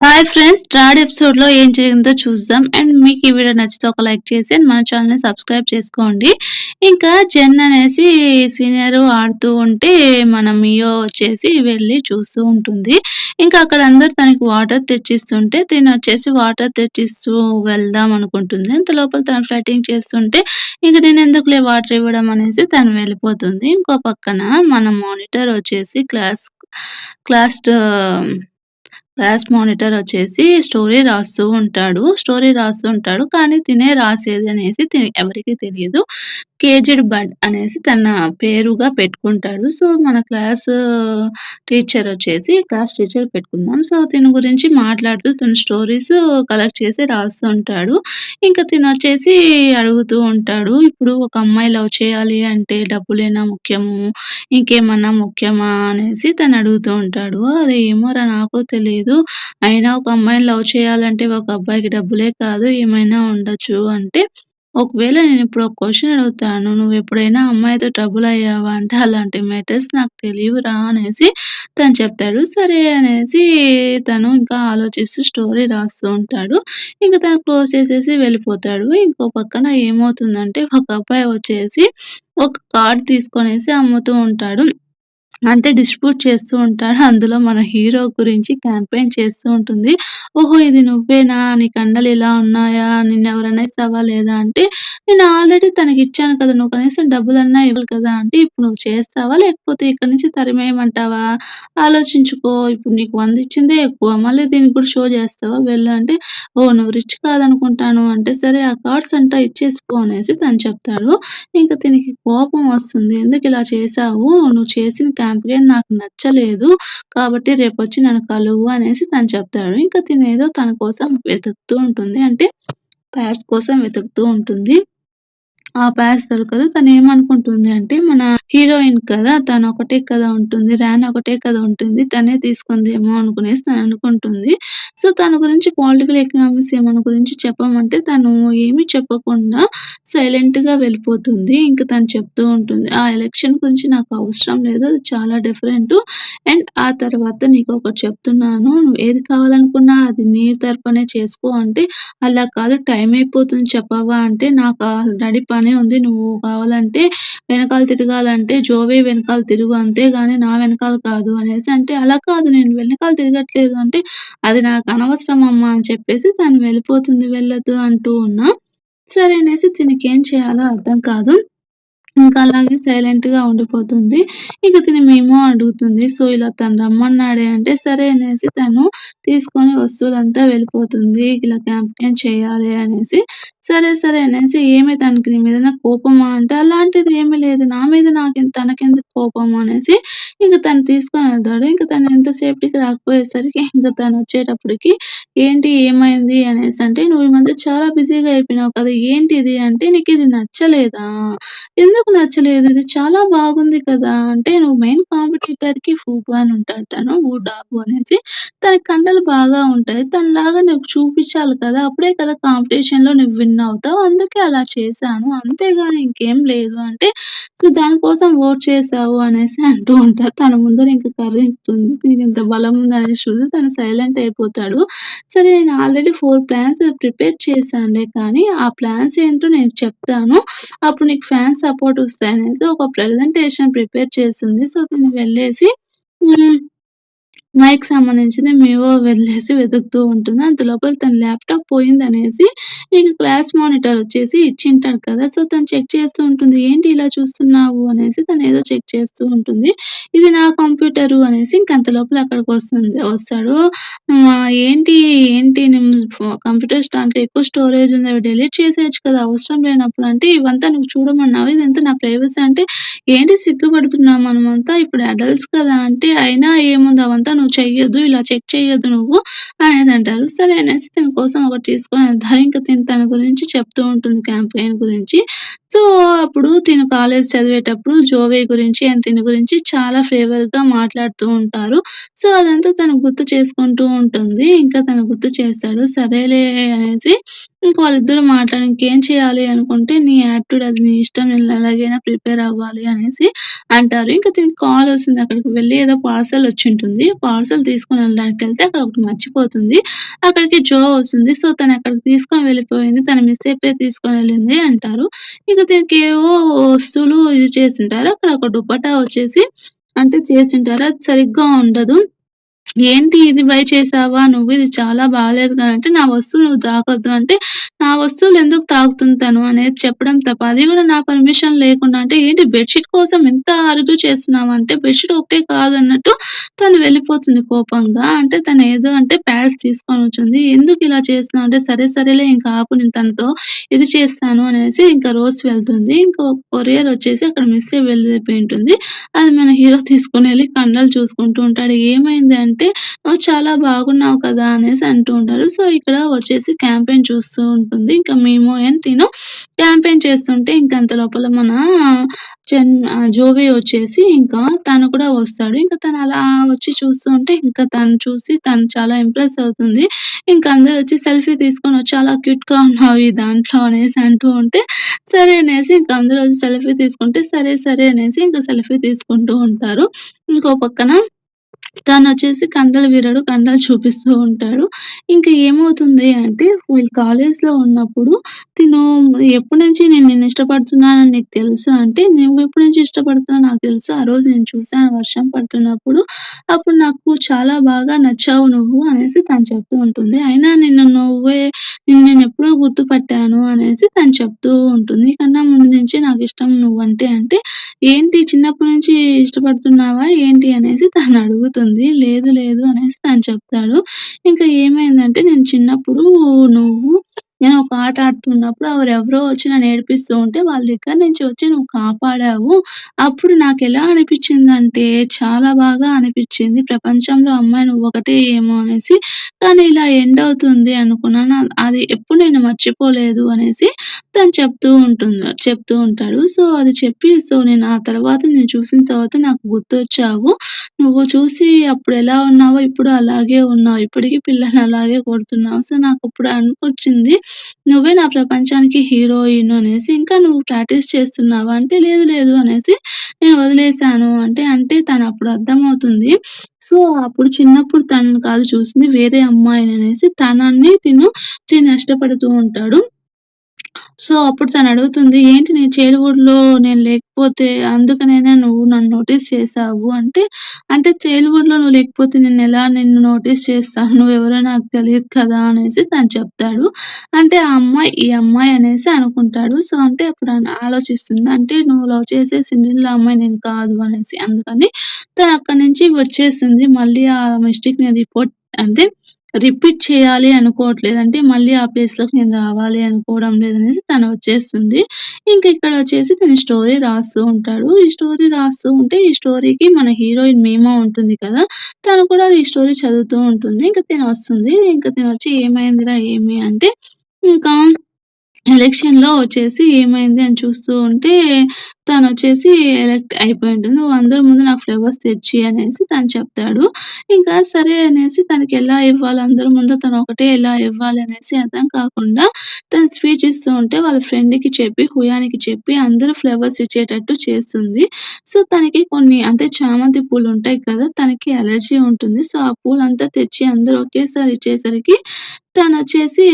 Hi friends! Third ఎపిసోడ్‌లో ఏం జరిగిందో చూద్దాం. అండ్ మీకు ఈ వీడియో నచ్చితే ఒక లైక్ చేసి అండ్ మన ఛానెల్‌ని సబ్స్క్రైబ్ చేసుకోండి. ఇంకా జెన్ అనేసి సీనియర్ ఆడుతూ ఉంటే మన మియో వచ్చేసి వెళ్ళి చూస్తూ ఉంటుంది. ఇంకా అక్కడ అందరూ తనకి వాటర్ తెచ్చిస్తుంటే తినొచ్చేసి వాటర్ తెచ్చిస్తూ వెళ్దాం అనుకుంటుంది. అంత లోపల తను ఫ్లర్టింగ్ చేస్తుంటే ఇంక నేనెందుకులే వాటర్ ఇవ్వడం అనేసి తను వెళ్ళిపోతుంది. ఇంకో పక్కన మన మానిటర్ వచ్చేసి క్లాస్ క్లాస్ మానిటర్ వచ్చేసి స్టోరీ రాస్తూ ఉంటాడు. కానీ తినే రాసేది అనేసి ఎవరికీ తెలీదు. కేజ్డ్ బడ్ అనేసి తన పేరుగా పెట్టుకుంటాడు. సో, మన క్లాస్ టీచర్ పెట్టుకుందాం. సో, తిన గురించి మాట్లాడుతూ తన స్టోరీస్ కలెక్ట్ చేసి రాస్తూ ఉంటాడు. ఇంక తినొచ్చేసి అడుగుతూ ఉంటాడు. ఇప్పుడు ఒక అమ్మాయి లవ్ చేయాలి అంటే డబ్బులేనా ముఖ్యము? ఇంకేమన్నా ముఖ్యమా? అనేసి తను అడుగుతూ ఉంటాడు. అది ఏమోరా నాకు తెలీదు. అయినా ఒక అమ్మాయిని లవ్ చేయాలంటే ఒక అబ్బాయికి డబ్బులే కాదు ఏమైనా ఉండొచ్చు అంటే, ఒకవేళ నేనిప్పుడు ఒక క్వెషన్ అడుగుతాను. నువ్వెప్పుడైనా అమ్మాయితో ట్రబుల్ అయ్యావా? అంటే అలాంటి మ్యాటర్స్ నాకు తెలియవురా అనేసి తను చెప్తాడు. సరే అనేసి తను ఇంకా ఆలోచిస్తూ స్టోరీ రాస్తూ ఉంటాడు. ఇంక తను క్లోజ్ చేసేసి వెళ్ళిపోతాడు. ఇంకో పక్కన ఏమవుతుందంటే ఒక అబ్బాయి వచ్చేసి ఒక కార్డ్ తీసుకొనేసి అమ్ముతూ ఉంటాడు. అంటే డిస్ట్రిబ్యూట్ చేస్తూ ఉంటాడు. అందులో మన హీరో గురించి క్యాంపెయిన్ చేస్తూ ఉంటుంది. "ఓహో! ఇది నువ్వేనా? నీ కండలు ఇలా ఉన్నాయా? నిన్నెవరైనా ఇస్తావా లేదా?" అంటే, "నేను ఆల్రెడీ తనకిచ్చాను కదా! నువ్వు కనీసం డబ్బులన్నా ఇవ్వాలి కదా!" అంటే, "ఇప్పుడు నువ్వు చేస్తావా? లేకపోతే ఇక్కడి నుంచి తరిమేయమంటావా? ఆలోచించుకో. ఇప్పుడు నీకు 100 ఇచ్చిందే ఎక్కువ. మళ్ళీ దీనికి కూడా షో చేస్తావా వెళ్ళు" అంటే, "ఓహ్! నువ్వు రిచ్ కాదనుకుంటాను" అంటే, "సరే ఆ కార్డ్స్ అంతా ఇచ్చేసి పో" అనేసి తను చెప్తాడు. ఇంక తినకి కోపం వస్తుంది. "ఎందుకిలా చేశావు? నువ్వు చేసిన క్యాంపెయిన్ నాకు నచ్చలేదు. కాబట్టి రేపొచ్చి నన్ను కలువు" అనేసి తను చెప్తాడు. ఇంక తినేదో తన కోసం వెతుకుతూ ఉంటుంది. అంటే ప్యాడ్స్ కోసం వెతుకుతూ ఉంటుంది. ఆ ప్యాచ్ దొరకదు. తనేమనుకుంటుంది అంటే, మన హీరోయిన్ కదా! తనొకటే కదా ఉంటుంది. రాన్ ఒకటే కదా ఉంటుంది. తనే తీసుకుందేమో అనుకునేసి తననుకుంటుంది. సో, తన గురించి పొలిటికల్ ఎకనామిక్స్ ఏమన్నా గురించి చెప్పమంటే, తను ఏమీ చెప్పకుండా సైలెంట్‌గా వెళ్ళిపోతుంది. ఇంక తను చెప్తూ ఉంటుంది. "ఆ ఎలక్షన్ గురించి నాకు అవసరం లేదు. అది చాలా డిఫరెంటు. అండ్ ఆ తర్వాత నీకొకటి చెప్తున్నాను. నువ్వు ఏది కావాలనుకున్నా అది నీ తరపునే చేసుకో" అంటే, "అలా కాదు టైం అయిపోతుంది చెప్పవా?" అంటే, "నాకు ఆల్రెడీ పని ఉంది. నువ్వు కావాలంటే వెనకాల తిరగాలంటే జోవే వెనకాల తిరుగు అంతేగాని నా వెనకాల కాదు" అనేసి అంటే, "అలా కాదు నేను వెనకాల తిరగట్లేదు" అంటే, "అది నాకు అనవసరం అమ్మా" అని చెప్పేసి తను వెళ్ళిపోతుంది. వెళ్ళొద్దు అంటూ ఉన్నా. సరే అనేసి తినకేం చేయాలో అర్థం కాదు. ఇంకా అలాగే సైలెంట్‌గా ఉండిపోతుంది. ఇక తిను మేమో అడుగుతుంది. సో, ఇలా తను రమ్మన్నాడే అంటే, సరే అనేసి తను తీసుకొని వస్తువులంతా వెళ్ళిపోతుంది. ఇలా క్యాంపెయిన్ చేయాలి అనేసి. సరే, సరే అనేసి ఏమి తనకి నీ మీద కోపమా అంటే, అలాంటిది ఏమీ లేదు. నా మీద తనకెందుకు కోపం అనేసి ఇంక తను తీసుకొని వెళ్తాడు. ఇంక తను ఎంతసేపటికి రాకపోయేసరికి ఇంక తనొచ్చేటప్పటికి ఏంటి ఏమైంది అనేసంటే, "నువ్వు ఈ మధ్య చాలా బిజీగా అయిపోయినావు కదా! ఏంటిది?" అంటే, "నీకిది నచ్చలేదా?" ఎందుకు నచ్చలేదు? ఇది చాలా బాగుంది కదా! అంటే నువ్వు మెయిన్ కాంపిటీటర్‌కి ఫూబు అని ఉంటాడు తను. వుడాబు అనేసి. తనకి కండలు బాగా ఉంటాయి. తనలాగా నువ్వు చూపించాలి కదా! అప్పుడే కదా కాంపిటీషన్‌లో నువ్వు విన్ అవుతావు. అందుకే అలా చేశాను. అంతేగాని ఇంకేం లేదు అంటే, సో, దానికోసం ఓట్ చేశావు అనేసి అంటూ ఉంటారు. తన ముందర ఇంక కర్రెత్తుంది. నీకింత బలం ఉందనేసి చూసి తను సైలెంట్ అయిపోతాడు. సరే నేను ఆల్రెడీ 4 ప్లాన్స్ ప్రిపేర్ చేశానులే కానీ, ఆ ప్లాన్స్ ఏంటో నేను చెప్తాను. అప్పుడు నీకు ఫ్యాన్స్ సపోర్ట్ వస్తాయనేసి ఒక ప్రెజెంటేషన్ ప్రిపేర్ చేస్తుంది. సో, తను వెళ్ళేసి హ్మ్. మైక్ సంబంధించింది మీవో వెళ్ళేసి వెతుకుతూ ఉంటుంది. అంతలోపల తన ల్యాప్‌టాప్ పోయిందనేసి ఇక క్లాస్ మానిటర్ వచ్చేసి ఇచ్చింటాడు కదా! సో, తను చెక్ చేస్తూ ఉంటుంది. "ఏంటి ఇలా చూస్తున్నావు?" అనేసి తనేదో చెక్ చేస్తూ ఉంటుంది. "ఇది నా కంప్యూటరు" అనేసి ఇంక అంతలోపల వస్తాడు. ఏంటి, ఏంటి కంప్యూటర్స్ దాంట్లో ఎక్కువ స్టోరేజ్ ఉంది. అవి డిలీట్ చేసేయొచ్చు కదా! అవసరం లేనప్పుడు" అంటే, "ఇవంతా నువ్వు చూడమన్నావా? ఇదంతా నా ప్రైవసీ" అంటే, "ఏంటి సిగ్గుపడుతున్నావు? మనమంతా ఇప్పుడు అడల్ట్స్ కదా!" అంటే, "అయినా ఏముంది అవంతా నువ్వు చెయ్యొద్దు. ఇలా చెక్ చెయ్యొద్దు నువ్వు" అనేసంటారు. సరే అనేసి తన కోసం ఒకటి తీసుకొని వెళ్తారు. ఇంక తన గురించి చెప్తూ ఉంటుంది క్యాంపెయిన్ గురించి. సో, అప్పుడు తిను కాలేజ్ చదివేటప్పుడు జోవే గురించి అండ్ తిన గురించి చాలా ఫేవర్‌గా మాట్లాడుతూ ఉంటారు. సో, అదంతా తను గుర్తు చేసుకుంటూ ఉంటుంది. ఇంకా తను గుర్తు చేస్తాడు. సరేలే అనేసి ఇంక వాళ్ళిద్దరూ మాట్లాడి ఇంకేం చేయాలి అనుకుంటే, "నీ యాటిట్యూడ్ అది నీ ఇష్టం. నేను ఎలాగైనా ప్రిపేర్ అవ్వాలి" అనేసి అంటారు. ఇంక తినకి కాలొస్తుంది. అక్కడికి వెళ్లి ఏదో పార్సెల్ వచ్చుంటుంది. పార్సెల్ తీసుకొని వెళ్ళడానికెళ్తే అక్కడ ఒకటి మర్చిపోతుంది. అక్కడికి జో వస్తుంది. సో, తనక్కడికి తీసుకొని వెళ్ళిపోయింది. తన మిస్సయిపోయి తీసుకొనెళ్ళింది అంటారు. ఇక దీనికి ఏవో వస్తువులు ఇది చేసుంటారు. అక్కడ ఒక దుపట్టా వచ్చేసి అంటే చేసుంటారు. అది సరిగ్గా ఉండదు. ఏంటి ఇది బై చేశావా నువ్వు? ఇది చాలా బాలేదు కదా! అంటే, "నా వస్తువులు నువ్వు తాకొద్దు" అంటే, "నా వస్తువులు ఎందుకు తాకుతుంది తను" అనేది చెప్పడం తప్ప. అది గూడా నా పర్మిషన్ లేకుండా అంటే, ఏంటి బెడ్‌షీట్ కోసం ఇంత ఆర్గ్యూ చేస్తున్నావా? అంటే, బెడ్‌షీట్ ఒకటే కాదన్నట్టు తను వెళ్ళిపోతుంది కోపంగా. అంటే, తనేదో అంటే ప్యాడ్స్ తీసుకొనొచ్చింది. "ఎందుకిలా చేస్తున్నావు?" అంటే, "సరే సరేలే ఇంక ఆపు నేను తనతో ఇది చేస్తాను" అనేసి ఇంక రోజ్ వెళ్తుంది. ఇంకో కొరియర్ వచ్చేసి అక్కడ మిస్ అయ్యి వెళ్ళిపోయి ఉంటుంది. అది మన హీరో తీసుకొనెళ్ళి కళ్ళలో చూసుకుంటూ ఉంటాడు. ఏమైంది అంటే, "నువ్వు చాలా బాగున్నావు కదా!" అనేసి అంటూ ఉంటారు. సో, ఇక్కడ వచ్చేసి క్యాంపెయిన్ చూస్తూ ఉంటుంది. ఇంకా మీమో అండ్ తిను క్యాంపెయిన్ చేస్తుంటే ఇంక అంత లోపల మన జోవి వచ్చేసి ఇంకా తను కూడా వస్తాడు. ఇంక తను అలా వచ్చి చూస్తూ ఉంటే ఇంకా తను చూసి తను చాలా ఇంప్రెస్ అవుతుంది. ఇంక అందరూ వచ్చి సెల్ఫీ తీసుకొనొచ్చి, "చాలా క్యూట్‌గా ఉన్నావు ఈ దాంట్లో" అనేసి అంటూ ఉంటే సరే అనేసి ఇంక అందరూ వచ్చి సెల్ఫీ తీసుకుంటే, సరే, సరే అనేసి ఇంక సెల్ఫీ తీసుకుంటూ ఉంటారు. ఇంకో పక్కన తనొచ్చేసి కండలు విరడు కండలు చూపిస్తూ ఉంటాడు. ఇంక ఏమవుతుంది అంటే, వీళ్ళు కాలేజ్‌లో ఉన్నప్పుడు తిను ఎప్పటినుంచి నేను నిన్ను ఇష్టపడుతున్నానని నీకు తెలుసు అంటే, "నువ్వెప్పటి నుంచి ఇష్టపడుతున్నావో నాకు తెలుసు. ఆ రోజు నేను చూసాను వర్షం పడుతున్నప్పుడు. అప్పుడు నాకు చాలా బాగా నచ్చావు నువ్వు" అనేసి తను చెప్తూ ఉంటుంది. "అయినా నిన్ను నేనెప్పుడో గుర్తుపట్టాను" అనేసి తను చెప్తూ ఉంటుంది. "నీకన్నా ముందు నుంచి నాకిష్టం నువ్వంటే" అంటే, "ఏంటి చిన్నప్పటి నుంచి ఇష్టపడుతున్నావా ఏంటి?" అనేసి తనడుగుతుంది. "లేదు, లేదు" అనేసి తను చెప్తాడు. ఇంకా ఏమైందంటే, "నేను చిన్నప్పుడు నువ్వు నేను ఒక ఆట ఆడుతున్నప్పుడు ఎవరెవరో వచ్చి నన్ను ఏడిపిస్తూ ఉంటే వాళ్ళ దగ్గర నుంచి వచ్చి నువ్వు కాపాడావు. అప్పుడు నాకెలా అనిపిచ్చిందంటే చాలా బాగా అనిపిచ్చింది. ప్రపంచంలో అమ్మాయి నువ్వొకటే ఏమో అనేసి. కానీ ఇలా ఎండ్ అవుతుంది అనుకున్నాను. అది ఎప్పుడు నేను మర్చిపోలేదు" అనేసి తను చెప్తూ ఉంటాడు. సో, అది చెప్పి నేను ఆ తర్వాత నిన్ను చూసిన తర్వాత నాకు గుర్తొచ్చావు. నువ్వు చూసి అప్పుడెలా ఉన్నావో ఇప్పుడు అలాగే ఉన్నావు. ఇప్పటికి పిల్లల్ని అలాగే కొడుతున్నావు. సో, నాకప్పుడు అనిపించింది నువ్వే నా ప్రపంచానికి హీరోయిన్ అనేసి. ఇంకా నువ్వు ప్రాక్టీస్ చేస్తున్నావా? అంటే లేదు లేదు అనేసి నేను వదిలేసాను అంటే తనప్పుడు అర్థమవుతుంది. సో, అప్పుడు చిన్నప్పుడు తనని కాదు చూసింది వేరే అమ్మాయిననేసి తిను ఇష్టపడుతూ ఉంటాడు. సో, అప్పుడు తనడుగుతుంది, "ఏంటి నీ చైల్డ్‌హుడ్‌లో నేను లేకపోతే అందుకనేనా నువ్వు నన్ను నోటీస్ చేసావు" అంటే చైల్డ్‌హుడ్‌లో నువ్వు లేకపోతే నిన్ను నోటీస్ చేస్తాను. నువ్వెవరో నాకు తెలీదు కదా! అనేసి తను చెప్తాడు. అంటే ఆ అమ్మాయి ఈ అమ్మాయి అనేసి అనుకుంటాడు. సో, అంటే అప్పుడు ఆలోచిస్తుంది. అంటే నువ్వు లవ్ చేసే సిండ్రిల్లా అమ్మాయి నేను కాదు అనేసి. అందుకని తను అక్కడి నుంచి వచ్చేసింది. మళ్ళీ ఆ మిస్టేక్‌ని అంటే రిపీట్ చేయాలి అనుకోవట్లేదు. అంటే మళ్ళీ ఆ ప్లేస్‌లోకి నేను రావాలి అనుకోవడం లేదనేసి తను వచ్చేస్తుంది. ఇంక ఇక్కడొచ్చేసి తను స్టోరీ రాస్తూ ఉంటాడు. ఈ స్టోరీ రాస్తూ ఉంటే ఈ స్టోరీకి మన హీరోయిన్ మీమా ఉంటుంది కదా! తను కూడా ఈ స్టోరీ చదువుతూ ఉంటుంది. ఇంక తినొస్తుంది. ఇంక తినొచ్చి "ఏమైందిరా ఏమి" అంటే ఇంకా ఎలక్షన్‌లో వచ్చేసి ఏమైంది అని చూస్తూ ఉంటే, తనొచ్చేసి ఎలక్ట్ అయిపోయుంటుంది. "నువ్వు అందరి ముందు నాకు ఫ్లవర్స్ తెచ్చి" అనేసి తను చెప్తాడు. ఇంకా సరే అనేసి తనకెలా ఇవ్వాలి అందరి ముందు తనొకటే ఎలా ఇవ్వాలి అనేసి అర్థం కాకుండా తను స్పీచ్ ఇస్తూ ఉంటే వాళ్ళ ఫ్రెండ్‌కి చెప్పి, హుయానికి చెప్పి అందరూ ఫ్లవర్స్ ఇచ్చేటట్టు చేస్తుంది. సో, తనకి కొన్ని అంటే చామంతి పూలుంటాయి కదా! తనకి అలర్జీ ఉంటుంది. సో, ఆ పూలంతా తెచ్చి అందరూ ఒకేసారి ఇచ్చేసరికి తనొచ్చేసి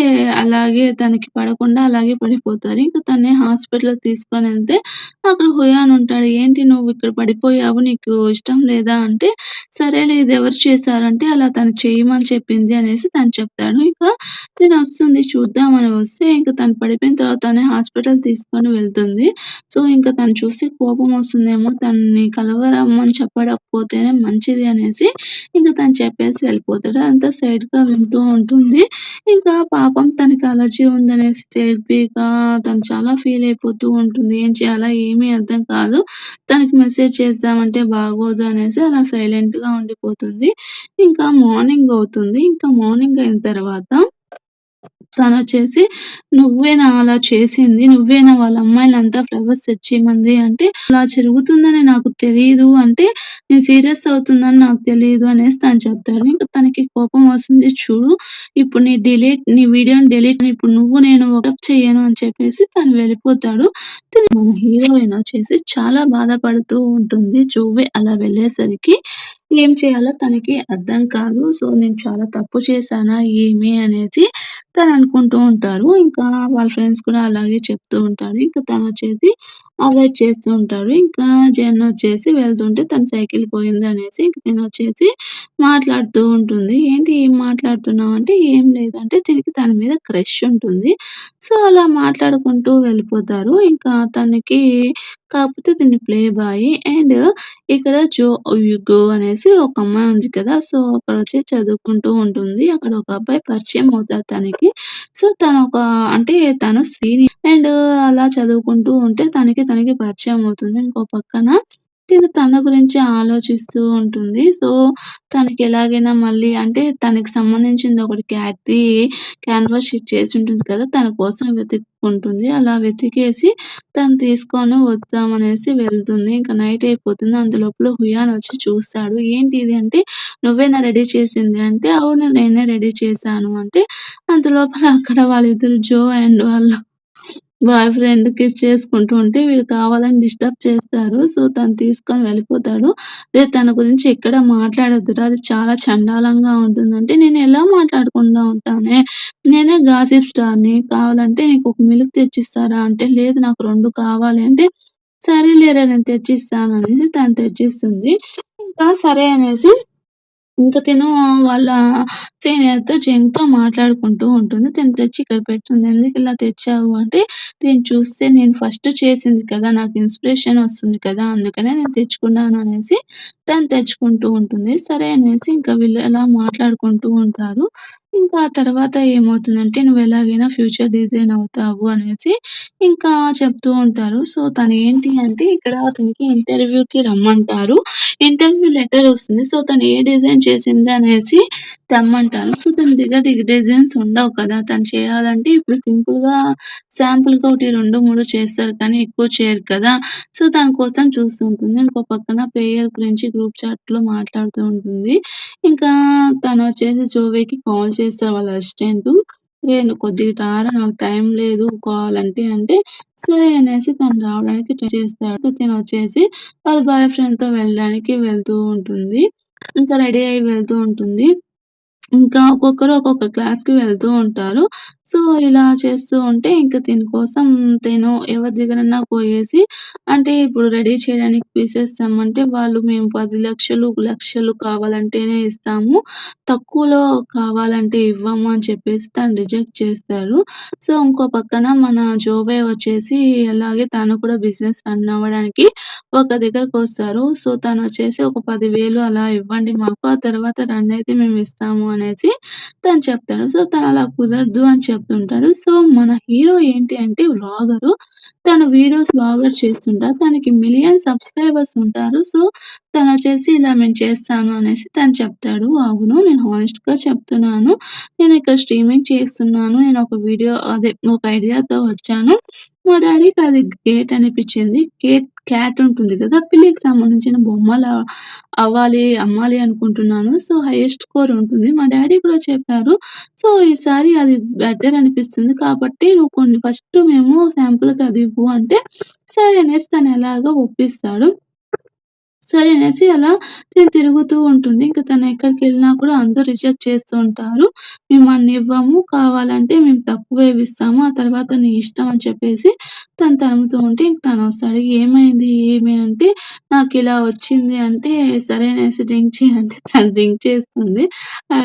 అలాగే తనకి పడకుండా అలాగే పడిపోతారు. ఇంక తనని హాస్పిటల్‌కి తీసుకొనెళ్తే అక్కడ హుయాన్ ఉంటాడు. "ఏంటి నువ్విక్కడ పడిపోయావు నీకు ఇష్టం లేదా?" అంటే, "సరేలే ఇదెవరు చేశారంటే అలా తను చేయమని చెప్పింది" అనేసి తను చెప్తాడు. ఇక తినొస్తుంది చూద్దామని వస్తే ఇంక తను పడిపోయిన తర్వాత తనే హాస్పిటల్ తీసుకొని వెళ్తుంది. సో, ఇంక తను చూసి కోపమొస్తుందేమో తనని కలవరమ్మని చెప్పకపోతేనే మంచిది అనేసి ఇంక తను చెప్పేసి వెళ్ళిపోతాడు. అదంతా సైడ్‌గా వింటూ ఉంటుంది. ఇంకా పాపం తనకి అలర్జీ ఉందనేసి తెలియక తను చాలా ఫీల్ అయిపోతూ ఉంటుంది. ఏం చేయాలా ఏమీ అర్థం కాదు. తనకి మెసేజ్ చేద్దామంటే బాగోదు అనేసి అలా సైలెంట్‌గా ఉండిపోతుంది. ఇంకా మార్నింగ్ అవుతుంది. ఇంకా మార్నింగ్ అయిన తర్వాత తనొచ్చేసి "నువ్వేనా అలా చేసింది? నువ్వేనా వాళ్ళ అమ్మాయిలంతా ఫ్లవర్స్ తెచ్చిమంది" అంటే, "అలా జరుగుతుందని నాకు తెలీదు" అంటే, "నేను సీరియస్ అవుతుందని నాకు తెలీదు" అనేసి తను చెప్తాడు. ఇంక తనకి కోపం వస్తుంది. "చూడు ఇప్పుడు నీ వీడియోని డిలీట్ ఇప్పుడు నువ్వు నేను ఒకటప్ చెయ్యను" అని చెప్పేసి తను వెళ్ళిపోతాడు. మన హీరోయిన్ వచ్చేసి చాలా బాధపడుతూ ఉంటుంది. జోవే అలా వెళ్ళేసరికి ఏం చేయాలో తనకి అర్థం కాదు. సో, నేను చాలా తప్పు చేశానా ఏమి అనేసి తననుకుంటూ ఉంటారు. ఇంకా వాళ్ళ ఫ్రెండ్స్ కూడా అలాగే చెప్తూ ఉంటారు. ఇంక తనొచ్చేసి అవాయిడ్ చేస్తూ ఉంటాడు. ఇంకా జెన్నొచ్చేసి వెళ్తుంటే తన సైకిల్ పోయిందనేసి ఇంక తినొచ్చేసి మాట్లాడుతూ ఉంటుంది. "ఏంటి ఏం మాట్లాడుతున్నావు?" అంటే, "ఏం లేదు" అంటే తినకి తన మీద క్రష్ ఉంటుంది. సో, అలా మాట్లాడుకుంటూ వెళ్ళిపోతారు. ఇంకా తనకి కాకపోతే తిను ప్లే బాయ్ అండ్ ఇక్కడ యుగో అనేసి ఒక అమ్మాయి ఉంది కదా! సో, అక్కడొచ్చి చదువుకుంటూ ఉంటుంది. అక్కడ ఒక అబ్బాయి పరిచయం అవుతారు తనకి. సో, అంటే తను సీనియర్ అండ్ అలా చదువుకుంటూ ఉంటే తనకి పరిచయం అవుతుంది. ఇంకో పక్కన తిను తన గురించి ఆలోచిస్తూ ఉంటుంది. సో, తనకి ఎలాగైనా మళ్ళీ అంటే తనకి సంబంధించింది ఒకటి క్యాన్వాస్ షీట్ చేసుంటుంది కదా! తన కోసం వెతుక్కుంటుంది. అలా వెతికేసి తను తీసుకొని వద్దామనేసి వెళ్తుంది. ఇంక నైట్ అయిపోతుంది. అంతలోపల హుయాన్ వచ్చి చూస్తాడు. "ఏంటి ఇది?" అంటే, "నువ్వేనా రెడీ చేసింది?" అంటే, "అవును నేనే రెడీ చేశాను" అంటే, అంతలోపల అక్కడ వాళ్ళిద్దరు జో అండ్ వాళ్ళ బాయ్ ఫ్రెండ్ కిస్ చేసుకుంటూ ఉంటే వీళ్ళు కావాలని డిస్టర్బ్ చేస్తారు. సో, తను తీసుకొని వెళ్ళిపోతాడు. తన గురించి ఎక్కడ మాట్లాడొద్దురా! అది చాలా చండాలంగా ఉంటుందంటే, "నేనెలా మాట్లాడకుండా ఉంటానే? నేనే గాసిప్ స్టార్‌ని. కావాలంటే నీకొక మిల్క్ తెచ్చిస్తారా?" అంటే, "లేదు నాకు 2 కావాలి" అంటే, "సరేలేరా నేను తెచ్చిస్తాను" అనేసి తను తెచ్చిస్తుంది. ఇంకా సరే అనేసి ఇంక తిను వాళ్ళ సీనియర్‌తో జెన్‌తో మాట్లాడుకుంటూ ఉంటుంది. తిను తెచ్చి ఇక్కడ పెడుతుంది. "ఎందుకిలా తెచ్చావు?" అంటే, తిను చూస్తే నేను ఫస్ట్ చేసింది కదా! నాకు ఇన్‌స్పిరేషన్ వస్తుంది కదా! అందుకనే నేను తెచ్చుకున్నాను అనేసి తను తెచ్చుకుంటూ ఉంటుంది. సరే అనేసి ఇంక వీళ్ళు అలా మాట్లాడుకుంటూ ఉంటారు. ఇంకా ఆ తర్వాత ఏమవుతుందంటే, "నువ్వెలాగైనా ఫ్యూచర్ డిజైన్ అవుతావు" అనేసి ఇంకా చెప్తూ ఉంటారు. సో, తనేంటి అంటే ఇక్కడ అతనికి ఇంటర్వ్యూకి రమ్మంటారు. ఇంటర్వ్యూ లెటర్ ఒస్తుంది. సో, తను ఏ డిజైన్ చేసిందనేసి తెమ్మంటారు. సో, తన దగ్గర డిజైన్స్ ఉండవు కదా! తను చేయాలంటే ఇప్పుడు సింపుల్‌గా శాంపుల్‌గా ఒకటి 2, 3 చేస్తారు కానీ ఎక్కువ చేయరు కదా! సో, దాని కోసం చూస్తూ ఉంటుంది. ఇంకో పక్కన ప్రేయర్ గురించి గ్రూప్ చాట్‌లో మాట్లాడుతూ ఉంటుంది. ఇంకా తనొచ్చేసి జోవేకి కాల్ చేస్తారు వాళ్ళ అసిస్టెంటు. "రేయ్! నువ్వు కొద్దిగా రారా నాకు టైం లేదు కావాలంటే" అంటే సరే అనేసి తను రావడానికి ట్రై చేస్తాడు. తినొచ్చేసి వాళ్ళ బాయ్ ఫ్రెండ్‌తో వెళ్ళడానికి వెళ్తూ ఉంటుంది. ఇంకా రెడీ అయ్యి వెళ్తూ ఉంటుంది. ఇంకా ఒక్కొక్కరు ఒక్కొక్క క్లాస్‌కి వెళ్తూ ఉంటారు. సో, ఇలా చేస్తూ ఉంటే ఇంక తిన కోసం తిను ఎవరి దగ్గరన్నా పోయేసి అంటే ఇప్పుడు రెడీ చేయడానికి పీసెస్ తెమ్మంటే వాళ్ళు మేము 10,00,000, లక్షలు కావాలంటేనే ఇస్తాము. తక్కువలో కావాలంటే ఇవ్వము అని చెప్పేసి తను రిజెక్ట్ చేస్తారు. సో, ఇంకో పక్కన మన జోబే వచ్చేసి అలాగే తను కూడా బిజినెస్ రన్ అవ్వడానికి ఒక దగ్గరకొస్తారు. సో, తనొచ్చేసి ఒక 10,000 అలా ఇవ్వండి మాకు. ఆ తర్వాత రన్ అయితే మేమిస్తాము అనేసి తను చెప్తాడు. సో, తనలా కుదరదు అని చెప్తుంటాడు. సో, మన హీరో ఏంటి అంటే వ్లాగరు. తను వ్లాగర్ చేస్తుంటారు. తనకి మిలియన్ సబ్‌స్క్రైబర్స్ ఉంటారు. సో, తనొచ్చేసి ఇలా నేను చేస్తాను అనేసి తను చెప్తాడు. అవును నేను హానెస్ట్‌గా చెప్తున్నాను. నేనిక్కడ స్ట్రీమింగ్ చేస్తున్నాను. నేనొక ఒక ఐడియాతో వచ్చాను. మా డ్యాడీకి అది గేట్ అనిపిచ్చింది. క్యాట్ ఉంటుంది గదా! పిల్లికి సంబంధించిన అమ్మాలి అనుకుంటున్నాను. సో, హైయెస్ట్ స్కోర్ ఉంటుంది. మా డ్యాడీ కూడా చెప్పారు. సో, ఈసారి అది బెటర్ అనిపిస్తుంది. కాబట్టి నువ్వు కొన్ని ఫస్ట్ మేము శాంపుల్‌కి అది ఇవ్వు అంటే, సరే అనేసి తను ఎలాగో ఒప్పిస్తాడు. సరే అనేసి అలా తిరుగుతూ ఉంటుంది. ఇంక తను ఎక్కడికెళ్ళినా కూడా అందరూ రిజెక్ట్ చేస్తూ ఉంటారు. మేమన్నివ్వము. కావాలంటే మేము తక్కువే ఇస్తాము. ఆ తర్వాత నీ ఇష్టం అని చెప్పేసి తను తరుముతూ ఉంటే ఇంక తనొస్తాడు. ఏమైంది? ఏమి? అంటే నాకిలా వచ్చింది అంటే సరే అనేసి డ్రింక్ చెయి అంటే తను డ్రింక్ చేస్తుంది.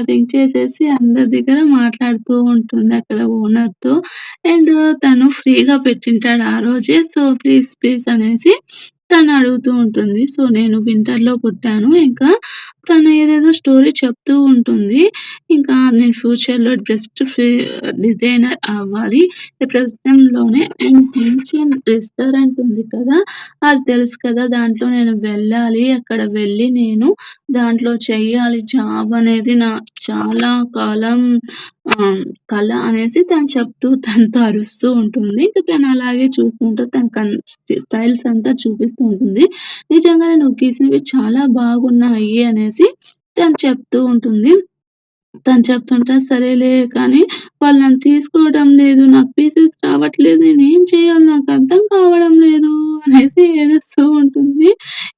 డ్రింక్ చేసేసి అందరి దగ్గర మాట్లాడుతూ ఉంటుంది అక్కడ ఓనర్‌తో. అండ్ తను ఫ్రీగా పెట్టింటాడు ఆ రోజే. సో, ప్లీజ్ అనేసి తను అడుగుతూ ఉంటుంది. సో, నేను వింటర్‌లో పుట్టాను. ఇంకా తను ఏదేదో స్టోరీ చెప్తూ ఉంటుంది. ఇంకా నేను ఫ్యూచర్‌లో బెస్ట్ డిజైనర్ అవ్వాలి. ప్రపంచంలోనే ఏన్షియన్ రెస్టారెంట్ ఉంది కదా! అది తెలుసు కదా! దాంట్లో నేను వెళ్ళాలి. అక్కడ వెళ్ళి నేను దాంట్లో చెయ్యాలి జాబ్ అనేది నా చాలా కాలం కల అనేసి తను చెప్తూ తనతో అరుస్తూ ఉంటుంది. ఇంక తను అలాగే చూస్తూ ఉంటది. తన స్టైల్స్ అంతా చూపిస్తూ ఉంటుంది. నిజంగానే నువ్వు గీసినవి చాలా బాగున్నాయి అనేసి తను చెప్తూ ఉంటుంది. తను చెప్తుంటే సరేలే కానీ వాళ్ళు నన్ను తీసుకోవడం లేదు. నాకు పీసెస్ రావట్లేదు. నేనేం చేయాలో నాకర్థం కావడం లేదు అనేసి ఏడుస్తూ ఉంటుంది.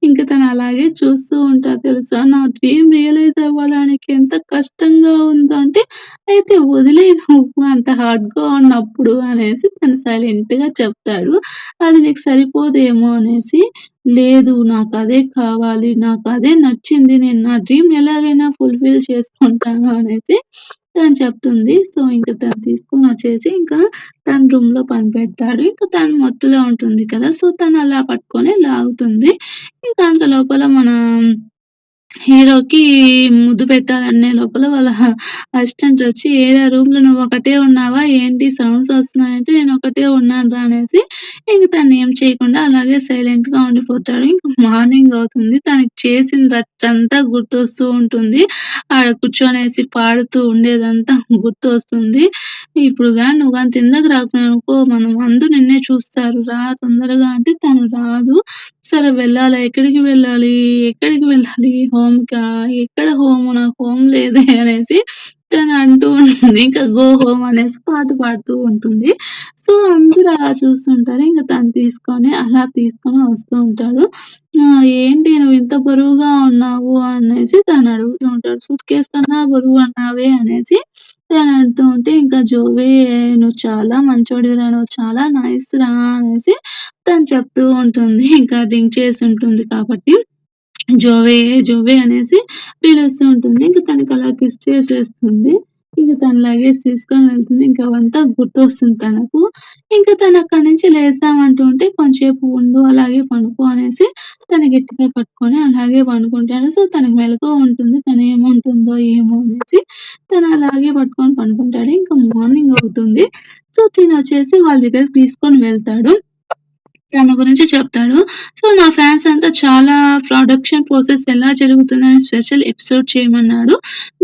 ఇంక తను అలాగే చూస్తూ ఉంటాది తెలుసా! నా డ్రీమ్ రియలైజ్ అవ్వడానికి ఎంత కష్టంగా ఉందో అంటే, అయితే వదిలేయి నువ్వు అంత హార్డ్‌గా ఉన్నప్పుడు అనేసి తను సైలెంట్‌గా చెప్తాడు. అది నీకు సరిపోదేమో అనేసి, లేదు నాకదే కావాలి. నాకదే నచ్చింది. నేను నా డ్రీమ్ ఎలాగైనా ఫుల్‌ఫిల్ చేసుకుంటాను అనేసి తను చెప్తుంది. సో, ఇంక తను తీసుకొనొచ్చేసి ఇంకా తన రూమ్‌లో పనిపెడతాడు. ఇంక తను మత్తులో ఉంటుంది కదా! సో, తను అలా పట్టుకొని లాగుతుంది. ఇంకా అంత లోపల మన హీరోకి ముద్దు పెట్టాలనే లోపల వాళ్ళ అసిస్టెంట్ వచ్చి, "ఏరా రూమ్‌లో నువ్వొకటే ఉన్నావా? ఏంటి సౌండ్స్ వస్తున్నాయంటే" "నేనొకటే ఉన్నానురా" అనేసి ఇంక తనేం చేయకుండా అలాగే సైలెంట్‌గా ఉండిపోతాడు. ఇంక మార్నింగ్ అవుతుంది. తనకి చేసిన రచ్చంతా గుర్తొస్తూ ఉంటుంది. ఆడ కూర్చొనేసి పాడుతూ ఉండేదంతా గుర్తొస్తుంది. "ఇప్పుడు గాని నువ్వు గాని కిందకి రాకపోయావనుకో మనం అందరూ నిన్నే చూస్తారు. రా తొందరగా" అంటే తను రాదు. సరే వెళ్ళాలా? ఎక్కడికి వెళ్ళాలి? ఎక్కడికి వెళ్ళాలి? హోమ్‌కా? ఎక్కడ హోము? నాకు హోమ్ లేదే అనేసి తను అంటూ ఉంటుంది. ఇంకా 'గో హోమ్' అనేసి పాట పాడుతూ ఉంటుంది. సో, అందరూ అలా చూస్తుంటారు. ఇంక తను తీసుకొని వస్తూ ఉంటాడు. "ఏంటి నువ్వు ఇంత బరువుగా ఉన్నావు" అనేసి తను అడుగుతూ ఉంటాడు. "సూట్‌కేస్ కన్నా బరువన్నావే" అనేసి తను అంటూ ఉంటే, ఇంకా జోవే "నువ్వు చాలా మంచోడివిరా! నువ్వు చాలా నైస్ రా" అనేసి తను చెప్తూ ఉంటుంది. ఇంకా డ్రింక్ చేసుంటుంది కాబట్టి జోవే, జోవే అనేసి పిలుస్తూ ఉంటుంది. ఇంక తనకలా కిస్ చేసేస్తుంది. ఇంక తన లగేజ్ తీసుకొని వెళ్తుంది. ఇంక అవంతా గుర్తొస్తుంది తనకు. ఇంక తనక్కడి నుంచి లేస్తామంటూ ఉంటే, "కొంచేపు ఉండు, అలాగే పనుకో" అనేసి తను గట్టిగా పట్టుకొని అలాగే పనుకుంటాడు. సో, తనకి మెలకువ ఉంటుంది. తనేమంటుందో ఏమో అనేసి తను అలాగే పట్టుకొని పనుకుంటాడు. ఇంక మార్నింగ్ అవుతుంది. సో, తినొచ్చేసి వాళ్ళ దగ్గరికి తీసుకొని వెళ్తాడు. తన గురించి చెప్తాడు. సో, నా ఫ్యాన్స్ అంతా చాలా ప్రొడక్షన్ ప్రాసెస్ ఎలా జరుగుతుందని స్పెషల్ ఎపిసోడ్ చేయమన్నాడు.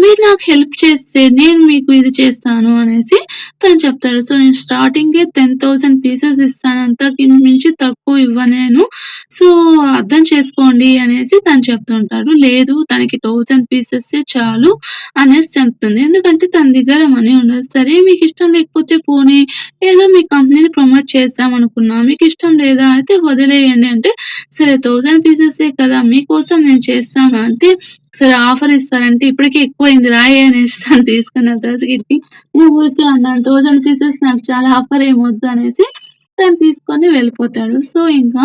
మీరు నాకు హెల్ప్ చేస్తే నేను మీకు ఇది చేస్తాను అనేసి తను చెప్తాడు. సో, నేను స్టార్టింగే 10,000 పీసెస్ ఇస్తాను. అంతకు మించి తక్కువ ఇవ్వలేను. సో, అర్థం చేసుకోండి అనేసి తను చెప్తూ ఉంటాడు. లేదు తనకి 1000 పీసెస్సే చాలు అనేసి చెప్తుంది. ఎందుకంటే తన దగ్గర మనీ ఉండదు. సరే మీకిష్టం లేకపోతే పోనీ ఏదో మీ కంపెనీని ప్రమోట్ చేద్దామనుకున్నా. మీకిష్టం లేదా? అయితే వదిలేయండి అంటే, సరే 1000 పీసెసే కదా! మీకోసం నేను చేస్తాను అంటే, సరే ఆఫర్ ఇస్తారంటే, ఇప్పటికే ఎక్కువయింది రాయే అనేసి తను తీసుకొనెళ్తాడు స్వీట్‌కి. నేను ఊరికే అన్నాను 1000 పీసెస్ నాకు చాలా ఆఫర్ ఏమొద్దు అనేసి తను తీసుకొని వెళ్ళిపోతాడు. సో, ఇంకా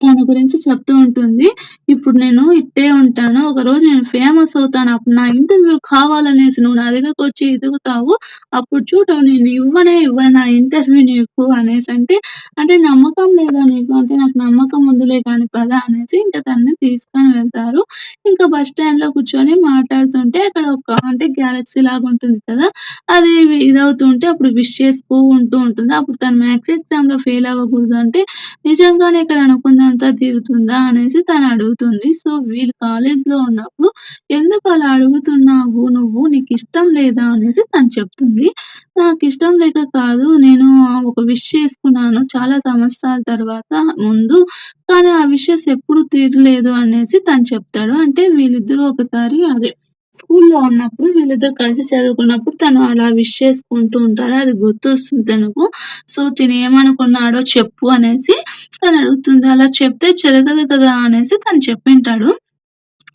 తన గురించి చెప్తూ ఉంటుంది. ఇప్పుడు నేను ఇట్టే ఉంటాను. ఒకరోజు నేను ఫేమస్ అవుతాను. అప్పుడు నా ఇంటర్వ్యూ కావాలనేసి నువ్వు నా దగ్గరకొచ్చి ఎదుగుతావు. అప్పుడు చూడు నేను ఇవ్వను నా ఇంటర్వ్యూ నీకు అనేసంటే, అంటే నమ్మకం లేదా నీకు? అంటే నాకు నమ్మకం ఉందిలే కానీ పద అనేసి ఇంక తనని తీసుకొని వెళ్తారు. ఇంకా బస్ స్టాండ్‌లో కూర్చొని మాట్లాడుతుంటే అక్కడ ఒక అంటే గ్యాలక్సీ లాగుంటుంది కదా! అది ఇదవుతూ ఉంటే అప్పుడు విష్ చేసుకుంటూ ఉంటుంది. అప్పుడు తను మ్యాథ్స్ ఎగ్జామ్‌లో ఫెయిల్ అవ్వకూడదు అంటే నిజంగానే ఇక్కడ అనుకున్నంత తీరుతుందా అనేసి తను అడుగుతుంది. సో, వీళ్ళు కాలేజ్‌లో ఉన్నప్పుడు ఎందుకు అలా అడుగుతున్నావు నువ్వు? నీకిష్టం లేదా? అనేసి తను చెప్తుంది. నాకిష్టం లేక కాదు. నేను ఒక విష్ చేసుకున్నాను చాలా సంవత్సరాల తర్వాత ముందు. కానీ ఆ విషెస్ ఎప్పుడు తీరలేదు అనేసి తను చెప్తాడు. అంటే వీళ్ళిద్దరూ ఒకసారి అదే స్కూల్‌లో ఉన్నప్పుడు వీళ్ళిద్దరూ కలిసి చదువుకున్నప్పుడు తను అలా విష్ చేసుకుంటూ ఉంటారు. అది గుర్తొస్తుంది తనకు. సో, తినేమనుకున్నాడో చెప్పు అనేసి తనడుగుతుంది. అలా చెప్తే జరగదు కదా! అనేసి తను చెప్పింటాడు.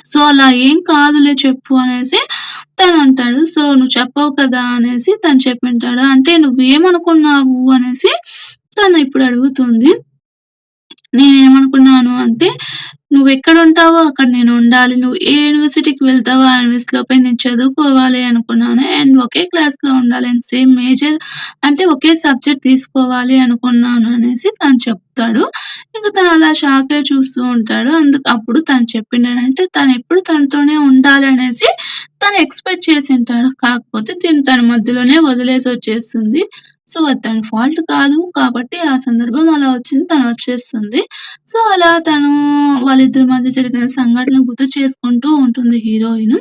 సో, అలా ఏం కాదులే చెప్పు అనేసి తనంటాడు. సో, నువ్వు చెప్పవు కదా! అనేసి తను చెప్పింటాడు. అంటే నువ్వేమనుకున్నావు అనేసి తను ఇప్పుడు అడుగుతుంది. నేనేమనుకున్నాను అంటే, "నువ్వెక్కడుంటావో అక్కడ నేనుండాలి. నువ్వు ఏ యూనివర్సిటీకి వెళ్తావో ఆ యూనివర్సిటీలోపే నేను చదువుకోవాలి" అనుకున్నాను. అండ్ ఒకే క్లాస్‌లో ఉండాలి. అండ్ సేమ్ మేజర్ అంటే ఒకే సబ్జెక్ట్ తీసుకోవాలి అనుకున్నాను అనేసి తను చెప్తాడు. ఇంక తను అలా షాకయ్యి చూస్తూ ఉంటాడు. అప్పుడు తను చెప్పిందేంటంటే, తనెప్పుడు తనతోనే ఉండాలి అనేసి తను ఎక్స్‌పెక్ట్ చేసుంటాడు. కాకపోతే తిను తన మధ్యలోనే వదిలేసొచ్చేస్తుంది. సో, అది తన ఫాల్ట్ కాదు. కాబట్టి ఆ సందర్భం అలా వచ్చింది. తనొచ్చేస్తుంది. సో, అలా తను వాళ్ళిద్దరి మధ్య జరిగిన సంఘటనలు గుర్తు చేసుకుంటూ ఉంటుంది హీరోయిను.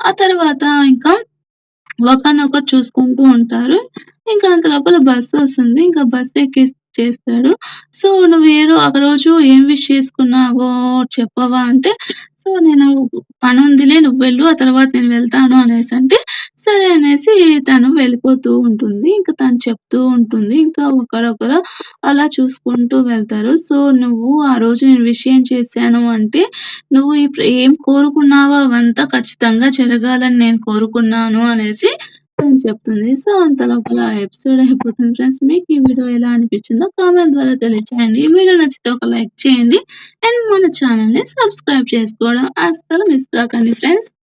ఆ తర్వాత ఇంకా ఒకరినొకరు చూసుకుంటూ ఉంటారు. ఇంకా అంత లోపల బస్సొస్తుంది. ఇంకా బస్ ఎక్కిచ్చేస్తాడు. సో, "నువ్వు ఒక రోజు ఏం విష్ చేసుకున్నావో చెప్పవా?" అంటే, సో, "నేను పనుందిలే నువ్వెళ్ళు. ఆ తర్వాత నేను వెళ్తాను" అనేసంటే, సరే అనేసి తను వెళ్ళిపోతూ ఉంటుంది. ఇంక తను చెప్తూ ఉంటుంది. ఇంకా ఒకరొకరు అలా చూసుకుంటూ వెళ్తారు. "సో, నువ్వు ఆ రోజు నేను విష్ ఏం చేశాను అంటే, నువ్వు ఏం కోరుకున్నావో అవంతా ఖచ్చితంగా జరగాలని నేను కోరుకున్నాను" అనేసి తను చెప్తుంది. సో, అంత లోపల ఆ ఎపిసోడ్ అయిపోతుంది ఫ్రెండ్స్. మీకు ఈ వీడియో ఎలా అనిపించిందో కామెంట్ ద్వారా తెలియచేయండి. ఈ వీడియో నచ్చితే ఒక లైక్ చేయండి. అండ్ మన ఛానెల్‌ని సబ్స్క్రైబ్ చేసుకోవడం అస్సలు మిస్ కాకండి ఫ్రెండ్స్.